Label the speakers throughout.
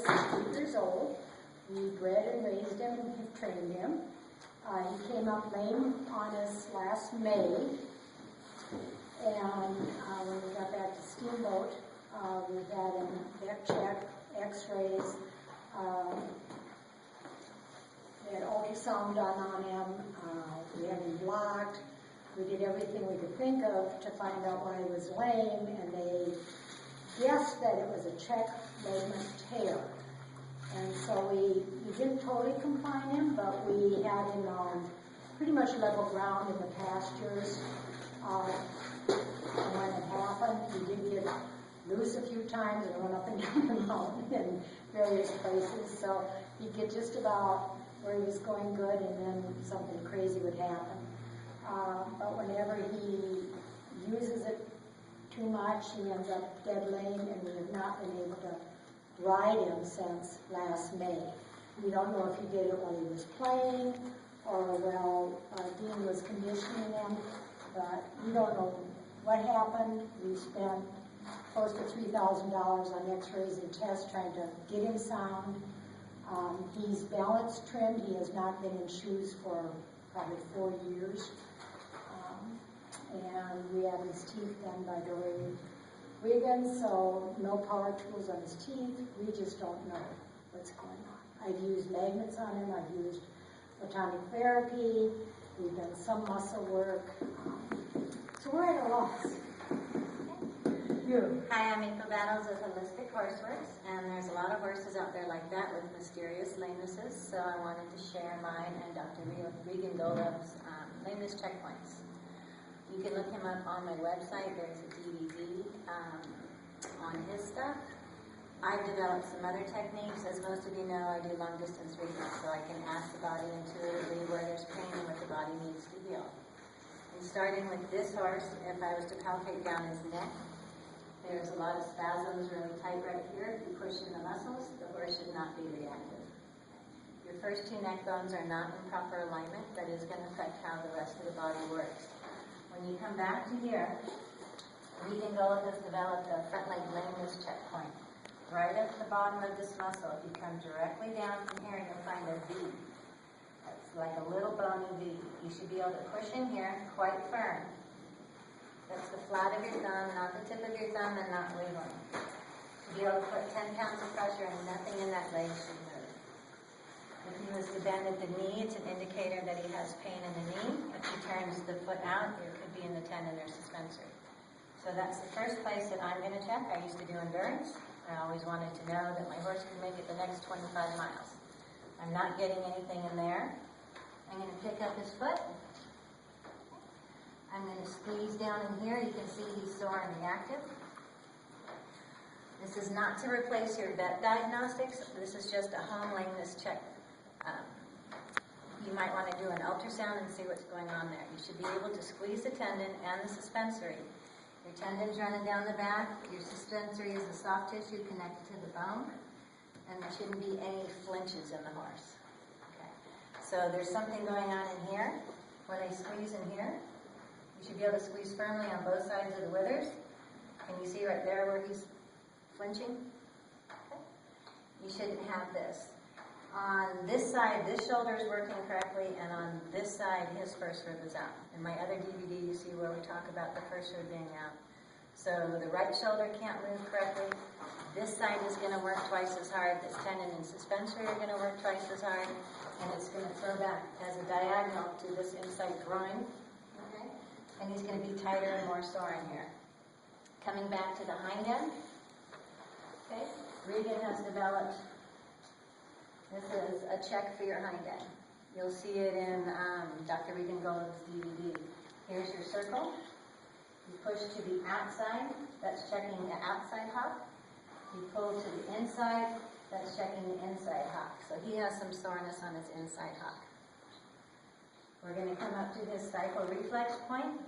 Speaker 1: 8 years old. We bred and raised him and have trained him. He came up lame on us last May, and when we got back to Steamboat, we had him vet check, x-rays, we had ultrasound done on him, we had him blocked, we did everything we could think of to find out why he was lame, and they guessed that it was a check ligament tear. And so we didn't totally confine him, but we had him on pretty much level ground in the pastures. And when it happened, he did get loose a few times and run up and down the mountain in various places. So he'd get just about where he was going good, and then something crazy would happen. But whenever he uses it too much, he ends up dead lame, and we have not been able to ride him since last May. We don't know if he did it while he was playing or while Dean was conditioning him, but we don't know what happened. We spent close to $3,000 on x-rays and tests trying to get him sound. He's balance trimmed. He has not been in shoes for probably 4 years. And we have his teeth done by Doreen Wiggins, so no power tools on his teeth. We just don't know what's going on. I've used magnets on him. I've used photonic therapy. We've done some muscle work. So we're at a loss. You.
Speaker 2: Hi, I'm April Battles with Holistic Horseworks, and there's a lot of horses out there like that with mysterious lamenesses, so I wanted to share mine and Dr. Regan Golov's lameness checkpoints. You can look him up on my website. There's a DVD on his stuff. I've developed some other techniques. As most of you know, I do long distance readings, so I can ask the body intuitively where there's pain and what the body needs to heal. And starting with this horse, if I was to palpate down his neck, there's a lot of spasms really tight right here. If you push in the muscles, the horse should not be reactive. Your first 2 neck bones are not in proper alignment. That is going to affect how the rest of the body works. When you come back to here, Regan Golov has developed a front leg lameness checkpoint. Right at the bottom of this muscle, if you come directly down from here, you'll find a V. That's like a little bony V. You should be able to push in here quite firm. That's the flat of your thumb, not the tip of your thumb, and not wiggling. To be able to put 10 pounds of pressure and nothing in that leg should move. If he was to bend at the knee, it's an indicator that he has pain in the knee. If he turns the foot out, it could be in the tendon or suspensory. So that's the first place that I'm going to check. I used to do endurance. I always wanted to know that my horse could make it the next 25 miles. I'm not getting anything in there. I'm going to pick up his foot. I'm going to squeeze down in here. You can see he's sore and reactive. This is not to replace your vet diagnostics. This is just a home lameness check. You might want to do an ultrasound and see what's going on there. You should be able to squeeze the tendon and the suspensory. Your tendon's running down the back. Your suspensory is the soft tissue connected to the bone. And there shouldn't be any flinches in the horse. Okay. So there's something going on in here. When I squeeze in here, you should be able to squeeze firmly on both sides of the withers. Can you see right there where he's flinching? Okay. You shouldn't have this. On this side, this shoulder is working correctly, and on this side, his first rib is out. In my other DVD, you see where we talk about the first rib being out. So the right shoulder can't move correctly. This side is going to work twice as hard. This tendon and suspensory are going to work twice as hard, and it's going to throw back as a diagonal to this inside groin. Okay? And he's going to be tighter and more sore in here. Coming back to the hind end. Okay? Regan has developed. This is a check for your hind end. You'll see it in Dr. Regan Golov's DVD. Here's your circle. You push to the outside, that's checking the outside hock. You pull to the inside, that's checking the inside hock. So he has some soreness on his inside hock. We're going to come up to his stifle reflex point.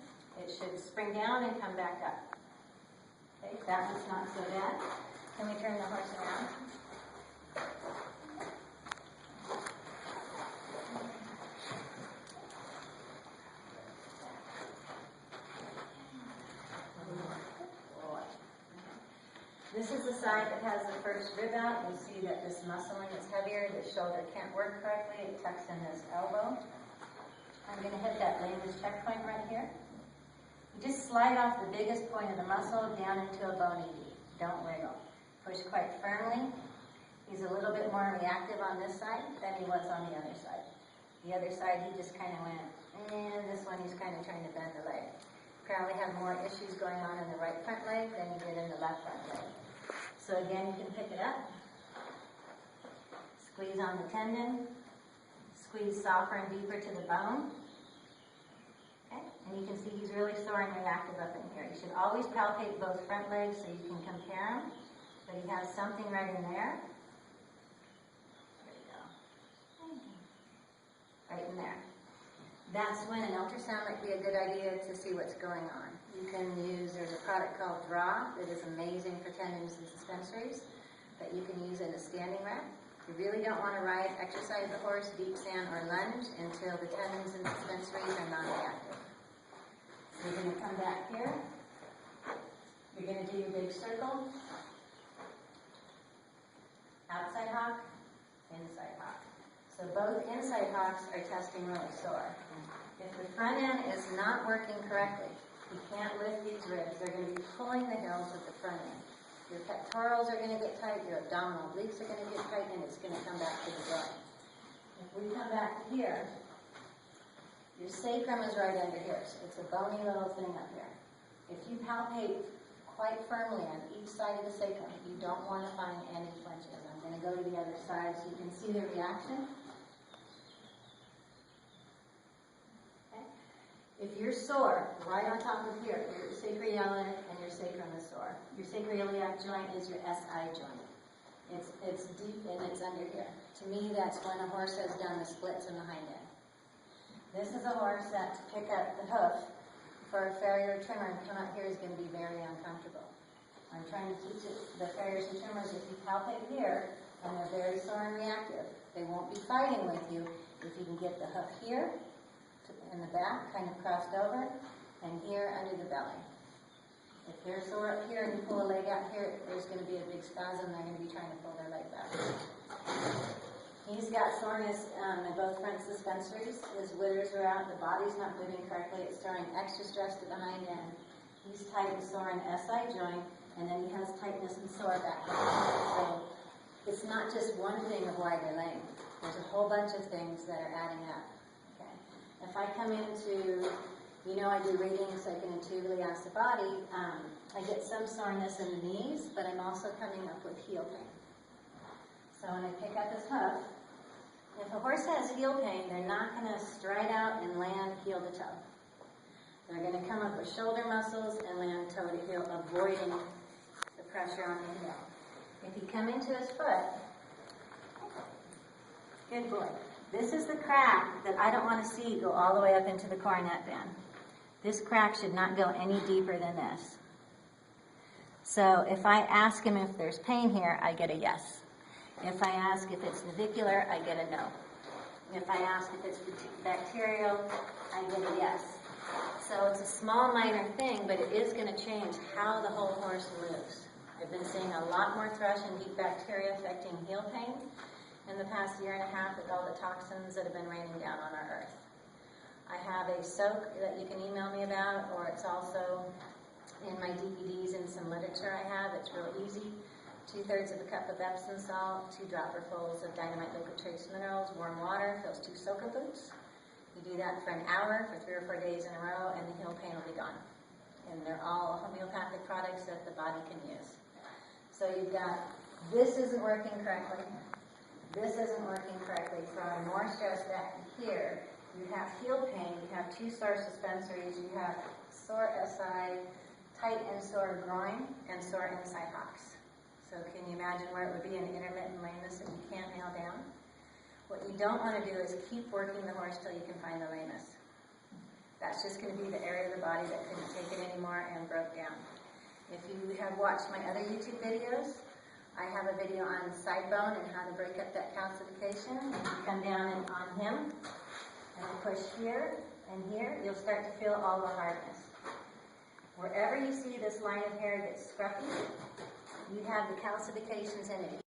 Speaker 2: It should spring down and come back up. Okay, that one's not so bad. Can we turn the horse around? This is the side that has the first rib out, you see that this muscling is heavier, the shoulder can't work correctly, it tucks in this elbow. I'm going to hit that lameness checkpoint right here. You just slide off the biggest point of the muscle down into a bony V. Don't wiggle. Push quite firmly. He's a little bit more reactive on this side than he was on the other side. The other side, he just kind of went, and this one he's kind of trying to bend the leg. Probably have more issues going on in the right front leg than you did in the left front leg. So again, you can pick it up, squeeze on the tendon, squeeze softer and deeper to the bone. Okay, and you can see he's really sore and reactive up in here. You should always palpate both front legs so you can compare them, but he has something right in there. There we go. Right in there. That's when an ultrasound might be a good idea to see what's going on. You can use, there's a product called thru that is amazing for tendons and suspensories that you can use in a standing rack. You really don't want to exercise the horse, deep sand, or lunge until the tendons and suspensories are non-reactive. You're going to come back here. You're going to do your big circle. Outside hawk, inside hawk. So both inside hawks are testing really sore. If the front end is not working correctly, you can't lift these ribs. They're going to be pulling the heels with the front end. Your pectorals are going to get tight, your abdominal obliques are going to get tight, and it's going to come back to the joint. If we come back here, your sacrum is right under here. So it's a bony little thing up here. If you palpate quite firmly on each side of the sacrum, you don't want to find any flinches. I'm going to go to the other side so you can see the reaction. If you're sore, right on top of here, your sacroiliac and your sacrum is sore. Your sacroiliac joint is your SI joint. It's deep and it's under here. To me, that's when a horse has done the splits in the hind end. This is a horse that to pick up the hoof for a farrier trimmer and come out here is going to be very uncomfortable. I'm trying to teach the farriers and trimmers, if you palpate here and they're very sore and reactive, they won't be fighting with you if you can get the hoof here, in the back, kind of crossed over, and here under the belly. If they're sore up here and you pull a leg out here, there's going to be a big spasm. They're going to be trying to pull their leg back. He's got soreness in both front suspensories. His withers are out. The body's not moving correctly. It's throwing extra stress to the hind end. He's tight and sore in SI joint, and then he has tightness and sore back here. So it's not just one thing of why they're lame. There's a whole bunch of things that are adding up. If I come into, I do readings, I can intuitively ask the body, I get some soreness in the knees, but I'm also coming up with heel pain. So when I pick up his hoof, if a horse has heel pain, they're not going to stride out and land heel to toe. They're going to come up with shoulder muscles and land toe to heel, avoiding the pressure on the heel. If you come into his foot, good boy. This is the crack that I don't want to see go all the way up into the coronet band. This crack should not go any deeper than this. So if I ask him if there's pain here, I get a yes. If I ask if it's navicular, I get a no. If I ask if it's bacterial, I get a yes. So it's a small minor thing, but it is going to change how the whole horse moves. I've been seeing a lot more thrush and deep bacteria affecting heel pain in the past year and a half with all the toxins that have been raining down on our earth. I have a soak that you can email me about, or it's also in my DVDs and some literature I have. It's real easy. 2/3 of a cup of Epsom salt, 2 dropperfuls of Dynamite Liquid Trace Minerals, warm water, fills 2 soaker boots. You do that for an hour for 3 or 4 days in a row, and the heel pain will be gone. And they're all homeopathic products that the body can use. So you've got, this isn't working correctly. This isn't working correctly. Throwing more stress back here. You have heel pain. You have 2 sore suspensories. You have sore SI, tight and sore groin, and sore inside hocks. So can you imagine where it would be an intermittent lameness that you can't nail down? What you don't want to do is keep working the horse till you can find the lameness. That's just going to be the area of the body that couldn't take it anymore and broke down. If you have watched my other YouTube videos, I have a video on side bone and how to break up that calcification. If you come down and on him and push here and here, you'll start to feel all the hardness. Wherever you see this line of hair get scruffy, You have the calcifications in it.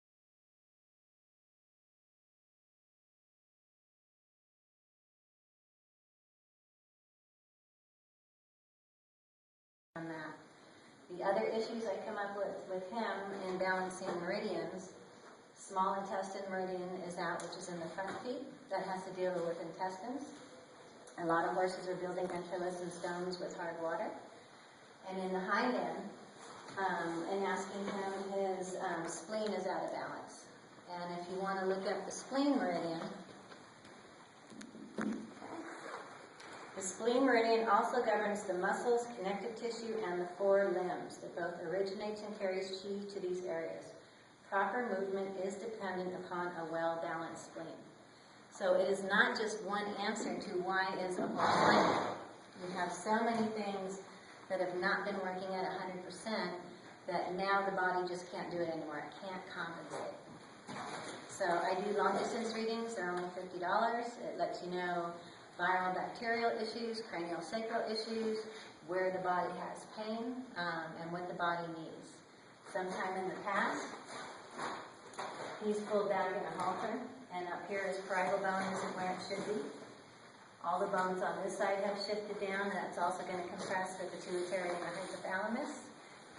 Speaker 2: On that. The other issues I come up with him in balancing meridians, small intestine meridian is out, which is in the front feet. That has to deal with intestines. A lot of horses are building entrails and stones with hard water. And in the hind end, and asking him, his spleen is out of balance. And if you want to look up the spleen meridian, the spleen meridian also governs the muscles, connective tissue, and the four limbs that both originates and carries chi to these areas. Proper movement is dependent upon a well-balanced spleen. So it is not just one answer to why is a horse lame. We have so many things that have not been working at 100% that now the body just can't do it anymore. It can't compensate. So I do long-distance readings. They're only $50. It lets you know viral bacterial issues, cranial sacral issues, where the body has pain, and what the body needs. Sometime in the past, he's pulled back in a halter, and up here his parietal bone isn't where it should be. All the bones on this side have shifted down, and that's also going to compress the pituitary and the hypothalamus.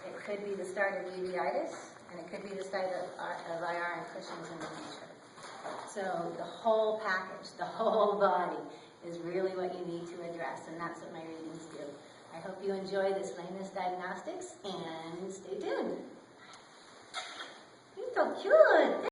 Speaker 2: It could be the start of uveitis, and it could be the start of IR and Cushing's in the future. So the whole package, the whole body, is really what you need to address, and that's what my readings do. I hope you enjoy this lameness diagnostics, and stay tuned. You're so cute!